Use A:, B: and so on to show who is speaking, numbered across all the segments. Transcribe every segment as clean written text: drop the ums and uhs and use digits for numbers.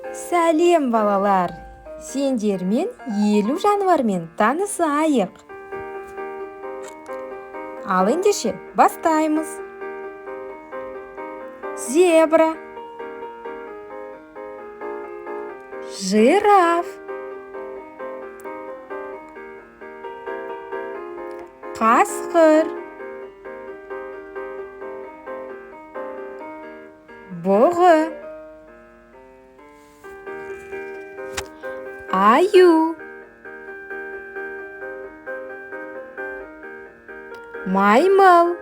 A: Сәлем балалар! Сендермен елу жануармен танысайық. Ал ендеше бастаймыз. Зебра, жираф, қасқыр, бұғы, аю, маймыл,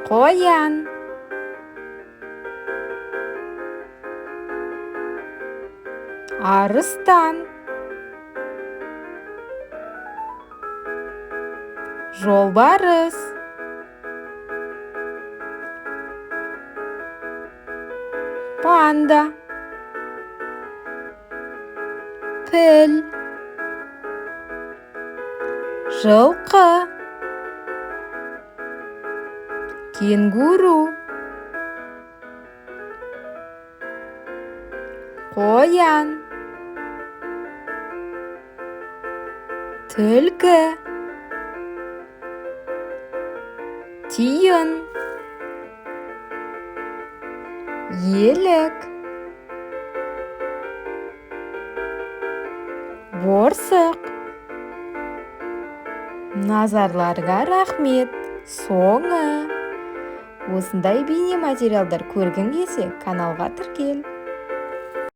A: қоян, арыстан, жолбарыс, панда, піл, жылқы, кенгуру, қоян, түлкі, тиін, елік, борсық. Назарларға рахмет. Соңы. Осындай бейне материалдар көргің келсе, каналға тіркел.